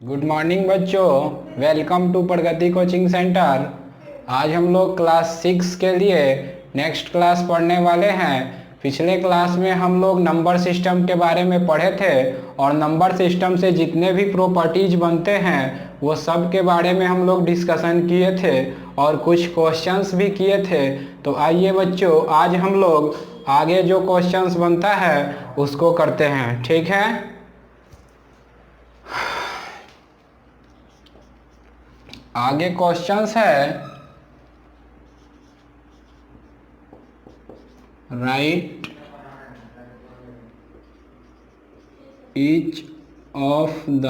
Good morning बच्चों, welcome to Pragati coaching centre. आज हम लोग क्लास 6 के लिए नेक्स्ट क्लास पढ़ने वाले हैं। पिछले क्लास में हम लोग नंबर सिस्टम के बारे में पढ़े थे और नंबर सिस्टम से जितने भी प्रॉपर्टीज बनते हैं वो सब के बारे में हम लोग डिस्कशन किए थे और कुछ क्वेश्चंस भी किए थे। तो आइए बच्चों, आज हम लोग आगे जो क्वेश्चंस बनता है उसको करते हैं, ठीक है। आगे क्वेश्चंस है, right each of the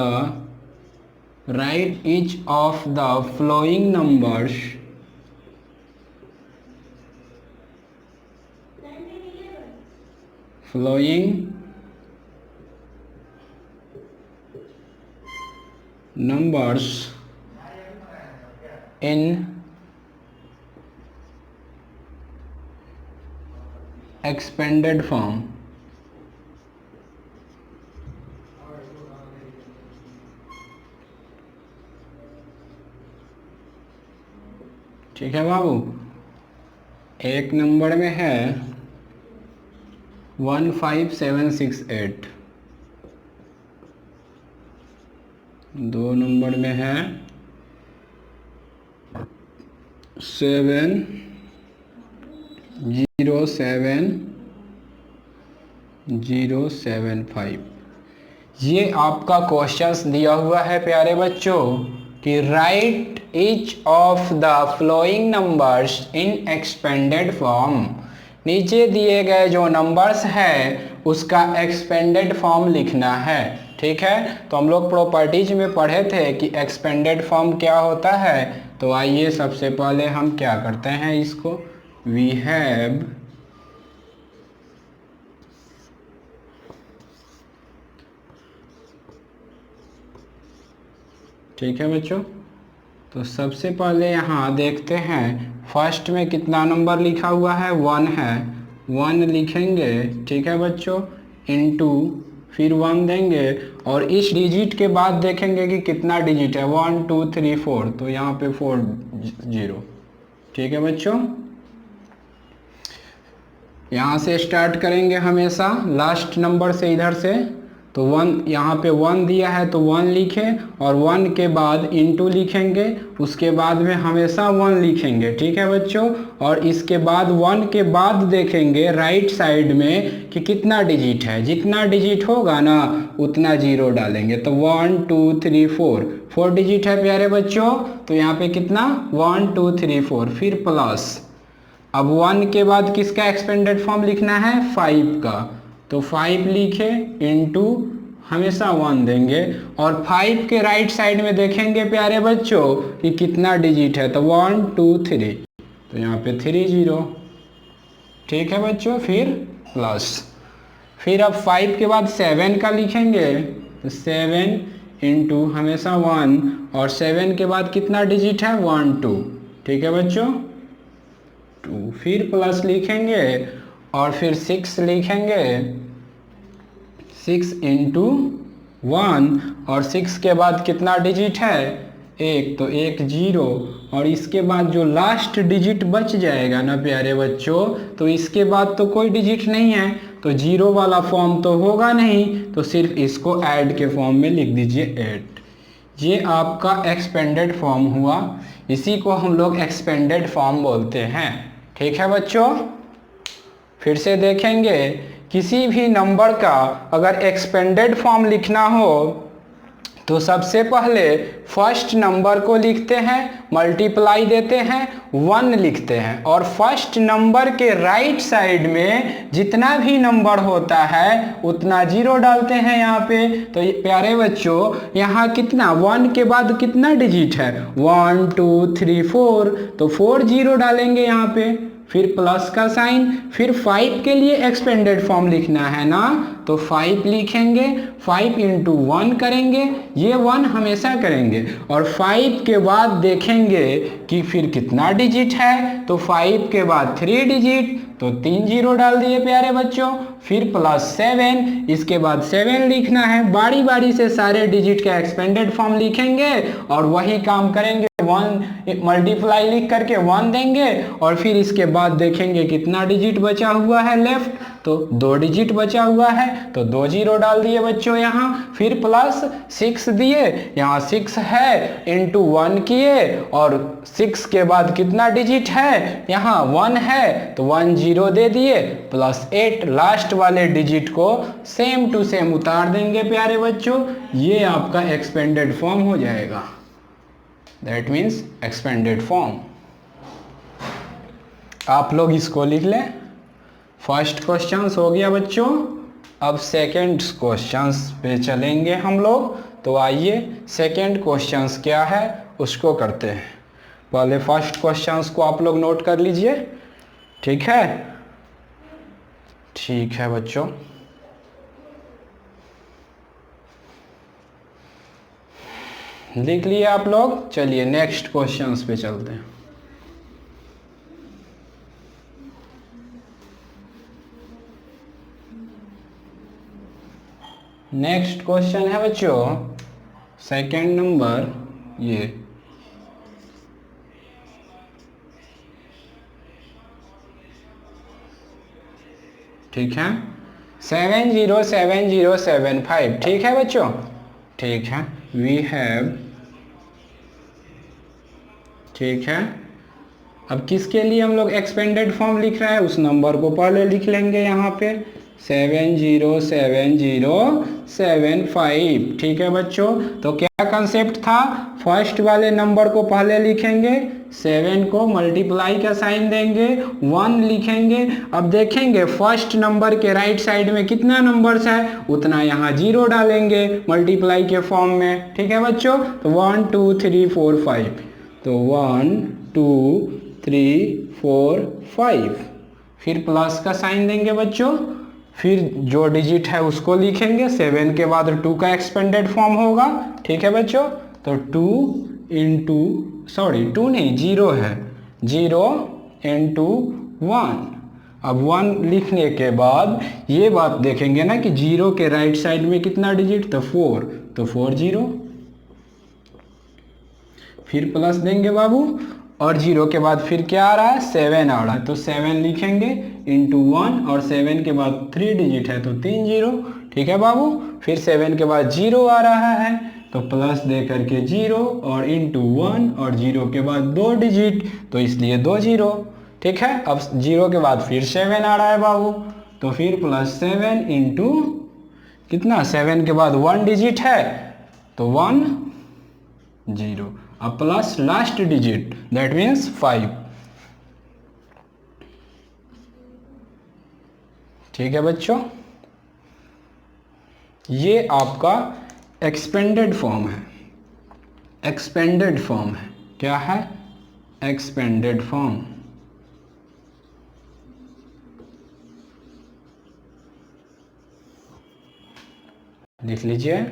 flowing numbers in expanded form। ठीक है बाबू। एक नंबर में है 15768, दो नंबर में है 707075। ये आपका क्वेश्चंस दिया हुआ है प्यारे बच्चों कि right each of the flowing numbers in expanded form. नीचे दिए गए जो नंबर्स है उसका एक्सपेंडेड फॉर्म लिखना है, ठीक है। तो हम लोग प्रॉपर्टीज में पढ़े थे कि एक्सपेंडेड फॉर्म क्या होता है। तो आइए सबसे पहले हम क्या करते हैं, इसको वी हैव ठीक है बच्चों। तो सबसे पहले यहाँ देखते हैं फर्स्ट में कितना नंबर लिखा हुआ है, 1 है। 1 लिखेंगे, ठीक है बच्चों, इनटू फिर 1 देंगे और इस डिजिट के बाद देखेंगे कि कितना डिजिट है, 1 2 3 4, तो यहाँ पे 4 0, ठीक है बच्चों। यहाँ से स्टार्ट करेंगे हमेशा लास्ट नंबर से, इधर से। तो 1 यहाँ पे 1 दिया है तो 1 लिखें और 1 के बाद इनटू लिखेंगे, उसके बाद में हमेशा 1 लिखेंगे, ठीक है बच्चों। और इसके बाद 1 के बाद देखेंगे राइट साइड में कि कितना डिजिट है, जितना डिजिट होगा ना उतना 0 डालेंगे। तो 1 2 3 4 डिजिट है प्यारे बच्चों। तो यहाँ पे कितना 1 2 3 4, फिर प्लस। अब 1 के बाद किसका एक्सपेंडेड फॉर्म लिखना है, 5 का। तो 5 लिखे इनटू हमेशा 1 देंगे और 5 के राइट साइड में देखेंगे प्यारे बच्चों कि कितना डिजिट है। तो 1 2 3, तो यहाँ पे 3 0, ठीक है बच्चों, फिर प्लस। फिर अब 5 के बाद 7 का लिखेंगे, तो 7 इंटू हमेशा 1 और 7 के बाद कितना डिजिट है, 1 2, ठीक है बच्चों, 2, फिर प्लस लिखेंगे और फिर 6 लिखेंगे, 6 इंटू 1 और 6 के बाद कितना डिजिट है, 1, तो 1 0 और इसके बाद जो लास्ट डिजिट बच जाएगा ना प्यारे बच्चों, तो इसके बाद तो कोई डिजिट नहीं है, तो 0 वाला फॉर्म तो होगा नहीं, तो सिर्फ इसको ऐड के फॉर्म में लिख दीजिए 8। ये आपका एक्सपेंडेड फॉर्म हुआ, इसी को हम लोग एक्सपेंडेड फॉर्म बोलते हैं, ठीक है बच्चों। फिर से देखेंगे, किसी भी नंबर का अगर एक्सपेंडेड फॉर्म लिखना हो तो सबसे पहले फर्स्ट नंबर को लिखते हैं, मल्टीप्लाई देते हैं, 1 लिखते हैं और फर्स्ट नंबर के राइट साइड में जितना भी नंबर होता है उतना 0 डालते हैं यहाँ पे। तो प्यारे बच्चों यहाँ कितना 1 के बाद कितना डिजिट है, 1 2 3 4, तो 4 0 डालेंगे यहाँ पे, फिर प्लस का साइन। फिर 5 के लिए एक्सपेंडेड फॉर्म लिखना है ना, तो 5 लिखेंगे, 5 इंटू 1 करेंगे, ये 1 हमेशा करेंगे और 5 के बाद देखेंगे कि फिर कितना डिजिट है, तो 5 के बाद 3 डिजिट, तो 3 जीरो डाल दिए प्यारे बच्चों, फिर +7, इसके बाद 7 लिखना है। बारी बारी से सारे डिजिट का एक्सपेंडेड फॉर्म लिखेंगे और वही काम करेंगे, 1 मल्टीप्लाई लिख करके 1 देंगे और फिर इसके बाद देखेंगे कितना डिजिट बचा हुआ है लेफ्ट, तो 2 डिजिट बचा हुआ है, तो 2 जीरो डाल दिए बच्चों यहाँ, फिर +6 दिए, यहाँ 6 है इंटू 1 किए और 6 के बाद कितना डिजिट है, यहाँ 1 है तो 1 जीरो दे दिए, +8 लास्ट वाले डिजिट को सेम टू सेम उतार देंगे प्यारे बच्चों, ये आपका एक्सपेंडेड फॉर्म हो जाएगा। That means expanded form. आप लोग इसको लिख लें। फर्स्ट क्वेश्चन हो गया बच्चों, अब सेकंड क्वेश्चन पे चलेंगे हम लोग। तो आइए सेकंड क्वेश्चन क्या है उसको करते हैं। पहले फर्स्ट क्वेश्चन को आप लोग नोट कर लीजिए, ठीक है? ठीक है बच्चों, लिख लिए आप लोग। चलिए नेक्स्ट क्वेश्चन पे चलते हैं। नेक्स्ट क्वेश्चन है बच्चों सेकंड नंबर, ये ठीक है 707075, ठीक है बच्चों, ठीक है। वी हैव, ठीक है। अब किसके लिए हम लोग एक्सपेंडेड फॉर्म लिख रहे हैं, उस नंबर को पहले लिख लेंगे यहाँ पे 707075, ठीक है बच्चों। तो क्या कंसेप्ट था, फर्स्ट वाले नंबर को पहले लिखेंगे, 7 को मल्टीप्लाई का साइन देंगे, 1 लिखेंगे। अब देखेंगे फर्स्ट नंबर के राइट साइड में कितना नंबर्स है, उतना यहाँ जीरो डालेंगे मल्टीप्लाई के फॉर्म में, ठीक है बच्चों। तो 1 2 3 4 5, तो 1 2 3 4 5, फिर प्लस का साइन देंगे बच्चों, फिर जो डिजिट है उसको लिखेंगे, 7 के बाद 2 का एक्सपेंडेड फॉर्म होगा, ठीक है बच्चों। तो 2 नहीं 0 है, 0 इंटू 1। अब 1 लिखने के बाद ये बात देखेंगे ना कि 0 के राइट साइड में कितना डिजिट, तो 4, तो 4 जीरो, फिर प्लस देंगे बाबू, और 0 के बाद फिर क्या आ रहा है, 7 आ रहा है, तो 7 लिखेंगे इंटू 1 और 7 के बाद 3 डिजिट है तो 3 जीरो, ठीक है बाबू। फिर 7 के बाद 0 आ रहा है तो प्लस दे करके 0 और इंटू 1 और 0 के बाद 2 डिजिट तो इसलिए 2 जीरो, ठीक है। अब 0 के बाद फिर 7 आ रहा है बाबू, तो फिर +7 इंटू कितना, 7 के बाद 1 डिजिट है तो 1 जीरो, अब plus last digit that means 5, ठीक है बच्चों। ये आपका एक्सपेंडेड फॉर्म है, एक्सपेंडेड फॉर्म है, क्या है, एक्सपेंडेड फॉर्म। लिख लीजिए,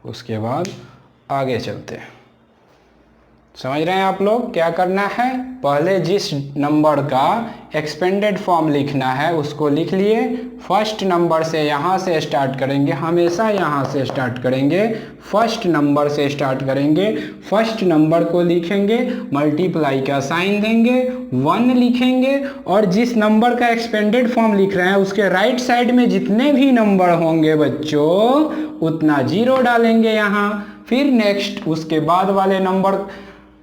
उसके बाद आगे चलते हैं। समझ रहे हैं आप लोग क्या करना है, पहले जिस नंबर का एक्सपेंडेड फॉर्म लिखना है उसको लिख लिए, फर्स्ट नंबर से यहाँ से स्टार्ट करेंगे, हमेशा यहाँ से स्टार्ट करेंगे, फर्स्ट नंबर से स्टार्ट करेंगे, फर्स्ट नंबर को लिखेंगे, मल्टीप्लाई का साइन देंगे, 1 लिखेंगे और जिस नंबर का एक्सपेंडेड फॉर्म लिख रहे हैं उसके राइट साइड में जितने भी नंबर होंगे बच्चों उतना 0 डालेंगे यहाँ। फिर नेक्स्ट उसके बाद वाले नंबर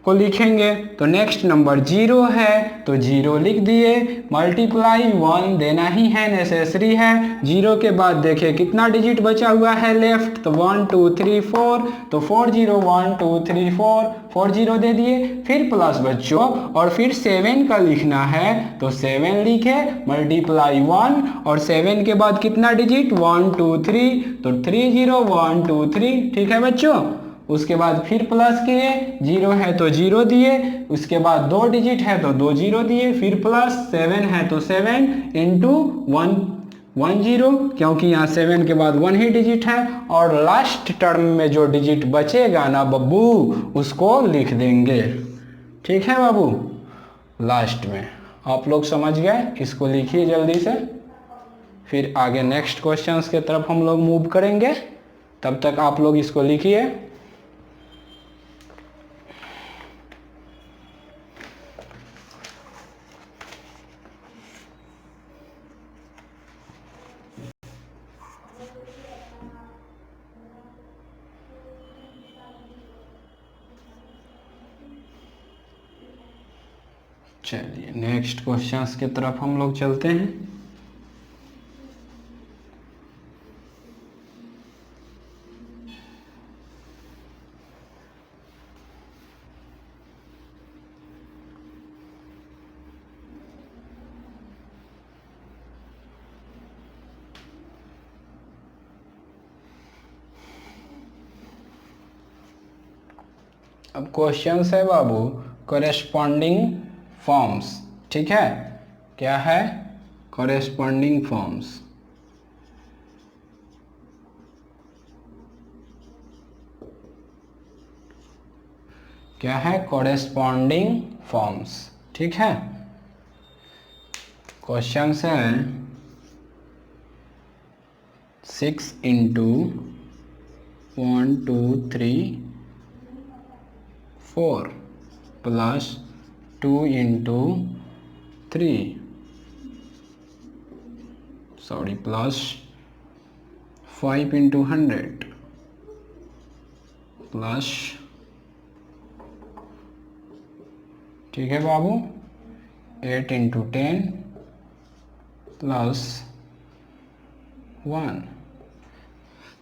को लिखेंगे, तो नेक्स्ट नंबर 0 है तो 0 लिख दिए, मल्टीप्लाई 1 देना ही है, नेसेसरी है। 0 के बाद देखिए कितना डिजिट बचा हुआ है लेफ्ट, तो 1 2 3 4, तो 4 0 1 2 3 4, 4 0 दे दिए, फिर प्लस बच्चों और फिर 7 का लिखना है तो 7 लिखे, मल्टीप्लाई 1 और 7 के बाद कितना डिजिट 1 2 3, तो 3 0 1 2 3, ठीक है बच्चों। उसके बाद फिर प्लस किए, 0 है तो 0 दिए, उसके बाद 2 डिजिट है तो 2 जीरो दिए, फिर प्लस 7 है तो 7 इंटू 1 0, क्योंकि यहाँ 7 के बाद 1 ही डिजिट है, और लास्ट टर्म में जो डिजिट बचेगा ना बब्बू उसको लिख देंगे, ठीक है बाबू, लास्ट में। आप लोग समझ गए, इसको लिखिए जल्दी से, फिर आगे नेक्स्ट क्वेश्चंस के तरफ हम लोग मूव करेंगे। तब तक आप लोग इसको लिखिए। चलिए नेक्स्ट क्वेश्चंस की तरफ हम लोग चलते हैं। अब क्वेश्चन है बाबू कॉरेस्पॉन्डिंग फॉर्म्स, ठीक है, क्या है कॉरेस्पॉन्डिंग फॉर्म्स। क्या है कॉरेस्पॉन्डिंग फॉर्म्स, ठीक है। क्वेश्चन है 6 into 1 2 3 4 plus 2 into 3 plus 5 into 100 plus, ठीक है बाबू, 8 इंटू 10 प्लस 1।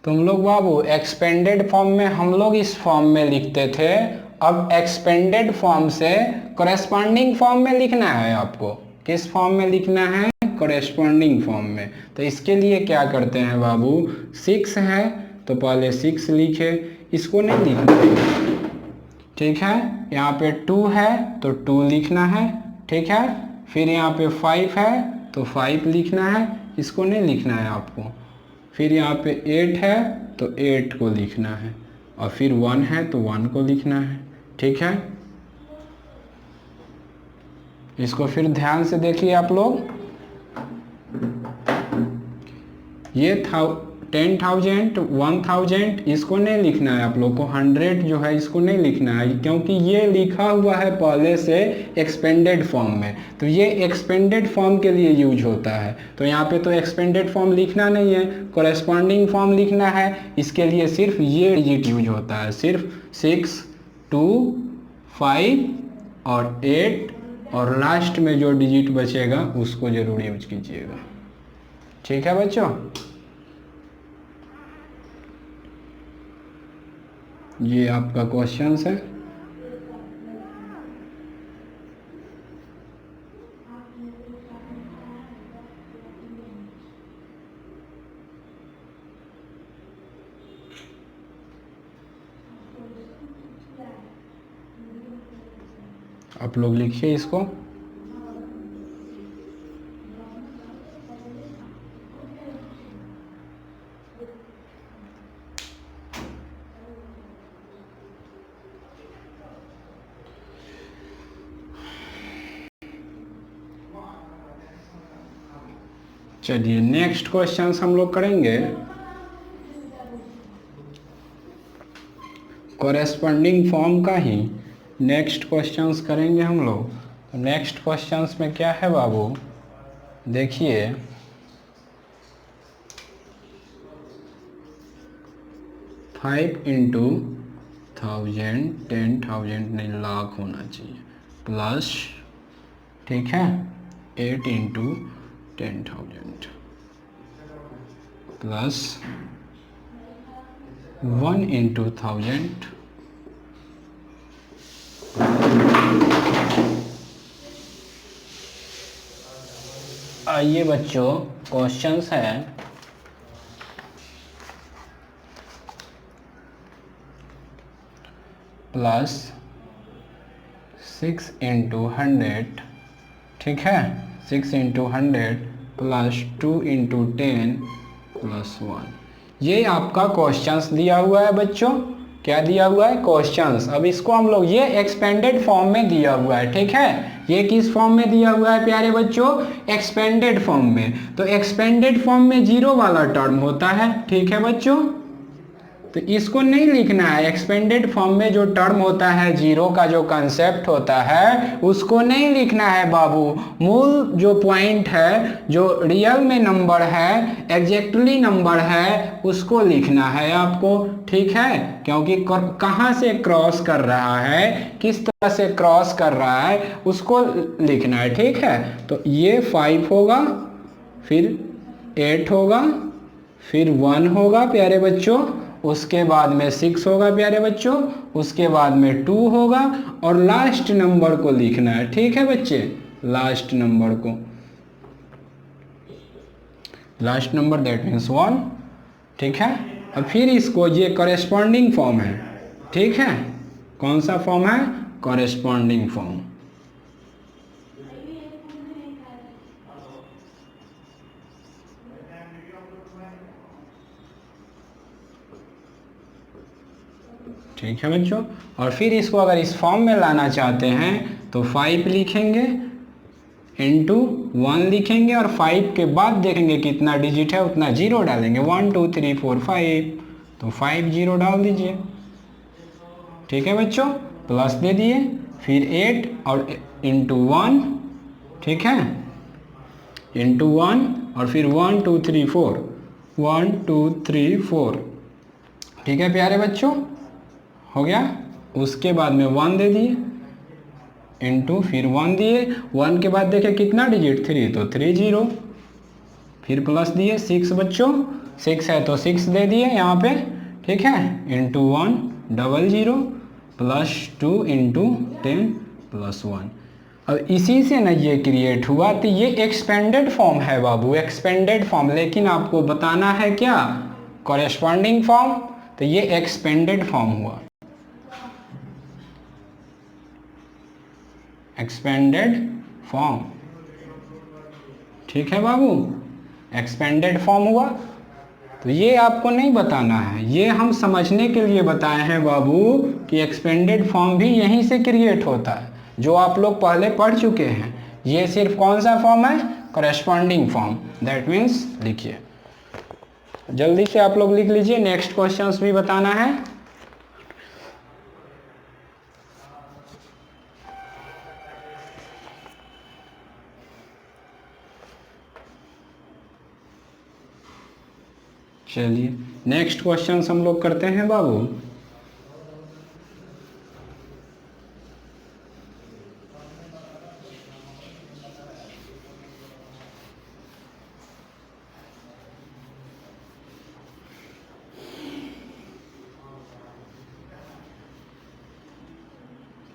तो हम लोग बाबू एक्सपेंडेड फॉर्म में हम लोग इस फॉर्म में लिखते थे। अब एक्सपेंडेड फॉर्म से कॉरेस्पॉन्डिंग फॉर्म में लिखना है आपको। किस फॉर्म में लिखना है? कॉरेस्पॉन्डिंग फॉर्म में। तो इसके लिए क्या करते हैं बाबू, 6 है तो पहले 6 लिखे, इसको नहीं लिखना है, ठीक है। यहाँ पे 2 है तो 2 लिखना है, ठीक है। फिर यहाँ पे 5 है तो 5 लिखना है, इसको नहीं लिखना है आपको। फिर यहाँ पे 8 है तो 8 को लिखना है, और फिर 1 है तो 1 को लिखना है, ठीक है। इसको फिर ध्यान से देखिए आप लोग। ये 10,000 1000 इसको नहीं लिखना है आप लोग को, 100 जो है इसको नहीं लिखना है, क्योंकि ये लिखा हुआ है पहले से एक्सपेंडेड फॉर्म में। तो ये एक्सपेंडेड फॉर्म के लिए यूज होता है। तो यहाँ पे तो एक्सपेंडेड फॉर्म लिखना नहीं है, कॉरेस्पॉन्डिंग फॉर्म लिखना है। इसके लिए सिर्फ ये डिजिट यूज होता है, सिर्फ 6 2 5 और 8, और लास्ट में जो डिजिट बचेगा उसको जरूर यूज कीजिएगा, ठीक है बच्चों। ये आपका क्वेश्चन है। आप लोग लिखिए इसको। चलिए नेक्स्ट क्वेश्चंस हम लोग करेंगे कॉरेस्पॉन्डिंग फॉर्म का ही नेक्स्ट क्वेश्चंस करेंगे हम लोग। तो नेक्स्ट क्वेश्चंस में क्या है बाबू, देखिए 5 इंटू 1000 10,000 नहीं लाख होना चाहिए, प्लस, ठीक है, 8 इंटू 10,000 प्लस 1 इंटू 1000 आइए बच्चों क्वेश्चंस है प्लस 6 इंटू 100, ठीक है, 6 इंटू 100 प्लस 2 इंटू 10 प्लस 1। ये आपका क्वेश्चंस दिया हुआ है बच्चों। क्या दिया हुआ है? क्वेश्चंस। अब इसको हम लोग, ये एक्सपेंडेड फॉर्म में दिया हुआ है, ठीक है। ये किस फॉर्म में दिया हुआ है प्यारे बच्चों? एक्सपेंडेड फॉर्म में। तो एक्सपेंडेड फॉर्म में जीरो वाला टर्म होता है, ठीक है बच्चों, तो इसको नहीं लिखना है। एक्सपेंडेड फॉर्म में जो टर्म होता है, जीरो का जो कंसेप्ट होता है, उसको नहीं लिखना है बाबू। मूल जो पॉइंट है, जो रियल में नंबर है, एग्जैक्टली नंबर है, उसको लिखना है आपको, ठीक है, क्योंकि कहाँ से क्रॉस कर रहा है, किस तरह से क्रॉस कर रहा है, उसको लिखना है, ठीक है। तो ये 5 होगा, फिर 8 होगा, फिर 1 होगा प्यारे बच्चों, उसके बाद में 6 होगा प्यारे बच्चों, उसके बाद में 2 होगा, और लास्ट नंबर को लिखना है, ठीक है बच्चे, लास्ट नंबर को, लास्ट नंबर दैट मीन्स 1, ठीक है। अब फिर इसको, ये कॉरेस्पॉन्डिंग फॉर्म है, ठीक है, कौन सा फॉर्म है? Corresponding form. ठीक है बच्चों। और फिर इसको अगर इस फॉर्म में लाना चाहते हैं तो 5 लिखेंगे इंटू 1 लिखेंगे, और 5 के बाद देखेंगे कितना डिजिट है, उतना जीरो डालेंगे, 1 2 3 4 5, तो 5 जीरो डाल दीजिए, ठीक है बच्चों, प्लस दे दिए, फिर 8 और इंटू 1, ठीक है, इंटू 1, और फिर 1 2 3 4, 1 2 3 4, ठीक है प्यारे बच्चों, हो गया। उसके बाद में 1 दे दिए, इंटू फिर 1 दिए, 1 के बाद देखे कितना डिजिट, 3, तो 3 जीरो, फिर प्लस दिए, 6 बच्चों, 6 है तो 6 दे दिए यहाँ पे, ठीक है, into 1 double zero, plus 2 into 10 plus 1। अब इसी से ना ये क्रिएट हुआ, तो ये एक्सपेंडेड फॉर्म है बाबू, एक्सपेंडेड फॉर्म, लेकिन आपको बताना है क्या? कॉरेस्पॉन्डिंग फॉर्म, तो ये एक्सपेंडेड फॉर्म हुआ, एक्सपेंडेड फॉर्म, ठीक है बाबू, एक्सपेंडेड फॉर्म हुआ। तो ये आपको नहीं बताना है, ये हम समझने के लिए बताए हैं बाबू कि एक्सपेंडेड फॉर्म भी यहीं से क्रिएट होता है, जो आप लोग पहले पढ़ चुके हैं। ये सिर्फ कौन सा फॉर्म है? कॉरेस्पॉन्डिंग फॉर्म, दैट मीन्स लिखिए, जल्दी से आप लोग लिख लीजिए, नेक्स्ट क्वेश्चंस भी बताना है। चलिए नेक्स्ट क्वेश्चन हम लोग करते हैं बाबू।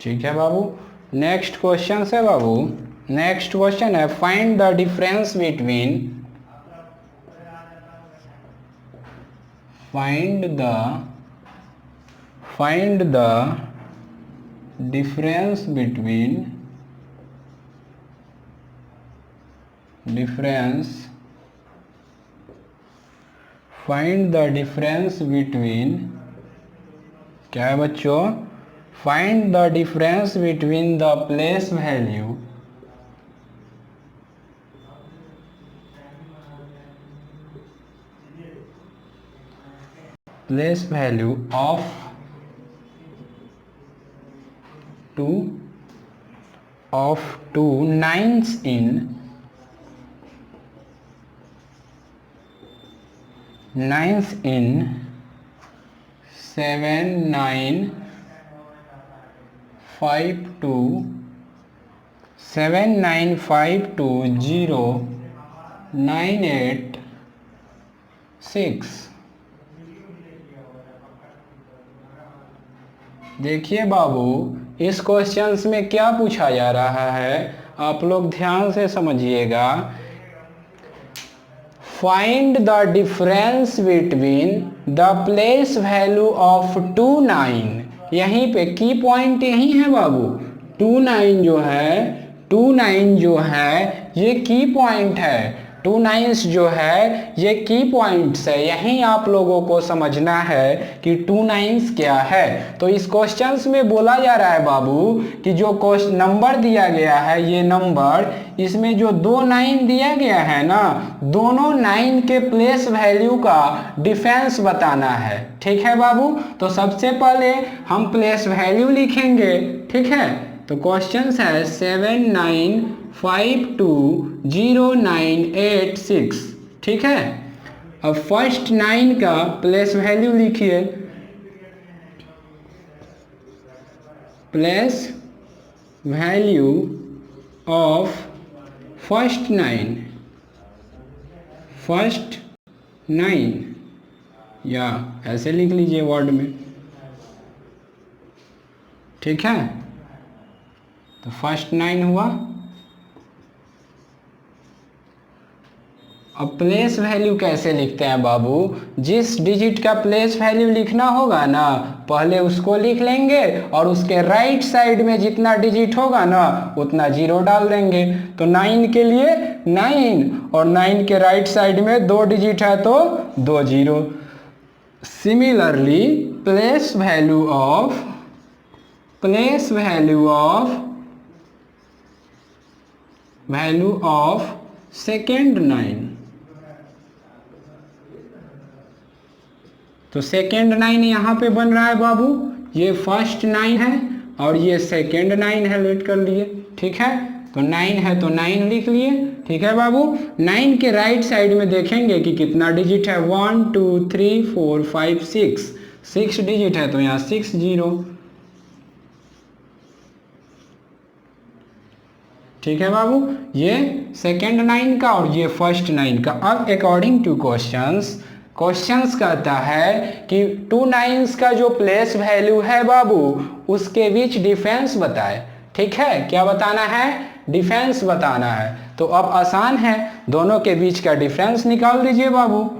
ठीक है बाबू, नेक्स्ट क्वेश्चन है बाबू, नेक्स्ट क्वेश्चन है find the difference between, find the difference between क्या है बच्चों? find the difference between the place value of two nines in 79520986। देखिए बाबू, इस क्वेश्चंस में क्या पूछा जा रहा है, आप लोग ध्यान से समझिएगा। Find the difference between the place value of 29, यहीं पे की पॉइंट यही है बाबू, 29 जो है ये की पॉइंट है। 2 9s जो है ये की पॉइंट्स है, यहीं आप लोगों को समझना है कि 2 9s क्या है। तो इस क्वेश्चंस में बोला जा रहा है बाबू कि जो नंबर दिया गया है ये नंबर, इसमें जो 2 9 दिया गया है ना, दोनों 9 के प्लेस वैल्यू का डिफरेंस बताना है। ठीक है बाबू, तो सबसे पहले हम प्लेस वैल्यू लिखेंगे। ठीक है, तो क्वेश्चन है 79520986। ठीक है, अब फर्स्ट 9 का प्लेस वैल्यू लिखिए। प्लेस वैल्यू ऑफ फर्स्ट 9 या ऐसे लिख लीजिए वर्ड में। ठीक है, तो फर्स्ट 9 हुआ। अब प्लेस वैल्यू कैसे लिखते हैं बाबू, जिस डिजिट का प्लेस वैल्यू लिखना होगा ना पहले उसको लिख लेंगे और उसके राइट साइड में जितना डिजिट होगा ना उतना 0 डाल देंगे। तो 9 के लिए 9 और 9 के राइट साइड में 2 डिजिट है तो 2 0। Similarly place value of second 9, तो सेकेंड 9 यहाँ पे बन रहा है बाबू, ये फर्स्ट 9 है और ये सेकेंड 9 है, लेट कर लिए। ठीक है, तो 9 है तो 9 लिख लिए। ठीक है बाबू, 9 के राइट साइड में देखेंगे कि कितना डिजिट है, 1 2 3 4 5 6 डिजिट है तो यहाँ 6 0। ठीक है बाबू, ये सेकेंड 9 का और ये फर्स्ट 9 का। अब अकॉर्डिंग टू क्वेश्चंस कहता है कि 2 9s का जो प्लेस वैल्यू है बाबू उसके बीच डिफरेंस बताए। ठीक है, क्या बताना है, डिफरेंस बताना है। तो अब आसान है, दोनों के बीच का डिफरेंस निकाल दीजिए बाबू।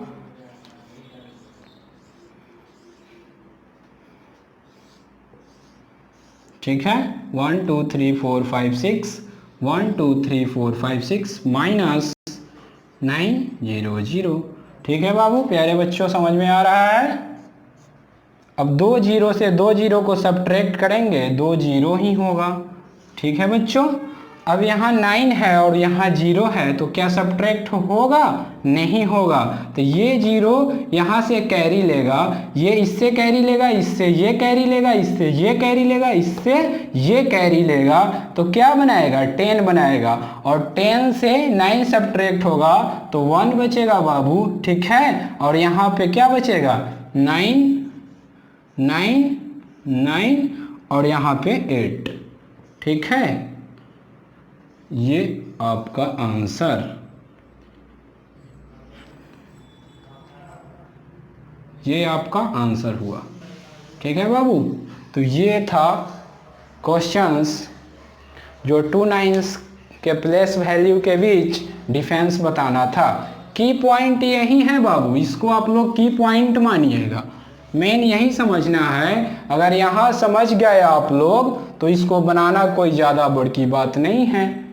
ठीक है, 1 2 3 4 5 6 1 2 3 4 5 6 माइनस 9 0 0। ठीक है बाबू, प्यारे बच्चों समझ में आ रहा है। अब 2 0 से 2 0 को सब्ट्रैक्ट करेंगे 2 0 ही होगा। ठीक है बच्चों, अब यहाँ 9 है और यहाँ 0 है तो क्या सब्ट्रैक्ट होगा, नहीं होगा। तो ये 0 यहाँ से कैरी लेगा, ये इससे कैरी लेगा, इससे ये कैरी लेगा, इससे ये कैरी लेगा, इससे ये कैरी लेगा, तो क्या बनाएगा, 10 बनाएगा। और 10 से 9 सब्ट्रैक्ट होगा तो 1 बचेगा बाबू। ठीक है, और यहाँ पे क्या बचेगा, 9 9 9 और यहाँ पे 8। ठीक है, ये आपका आंसर, ये आपका आंसर हुआ। ठीक है बाबू, तो ये था क्वेश्चंस जो 2 9s के प्लेस वैल्यू के बीच डिफरेंस बताना था। की पॉइंट यही है बाबू, इसको आप लोग की पॉइंट मानिएगा, मेन यही समझना है। अगर यहाँ समझ गए आप लोग तो इसको बनाना कोई ज़्यादा बड़ी बात नहीं है,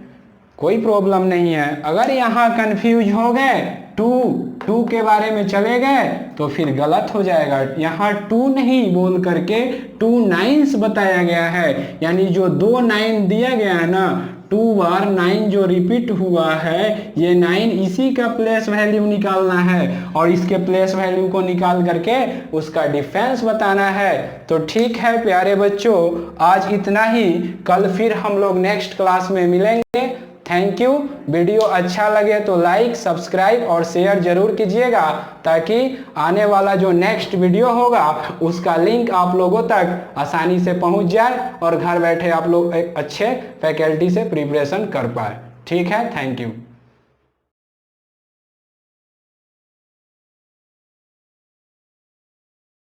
कोई प्रॉब्लम नहीं है। अगर यहाँ कंफ्यूज हो गए 2 के बारे में चले गए तो फिर गलत हो जाएगा। यहाँ 2 नहीं बोल करके 2 9s बताया गया है, यानी जो 2 9 दिया गया है ना, 2 बार 9 जो रिपीट हुआ है, ये 9 इसी का प्लेस वैल्यू निकालना है और इसके प्लेस वैल्यू को निकाल करके उसका डिफरेंस बताना है। तो ठीक है प्यारे बच्चों, आज इतना ही, कल फिर हम लोग नेक्स्ट क्लास में मिलेंगे। Thank you. वीडियो अच्छा लगे तो लाइक, सब्सक्राइब और शेयर जरूर कीजिएगा ताकि आने वाला जो नेक्स्ट वीडियो होगा उसका लिंक आप लोगों तक आसानी से पहुंच जाए और घर बैठे आप लोग एक अच्छे फैकल्टी से प्रिपरेशन कर पाए। ठीक है, थैंक यू।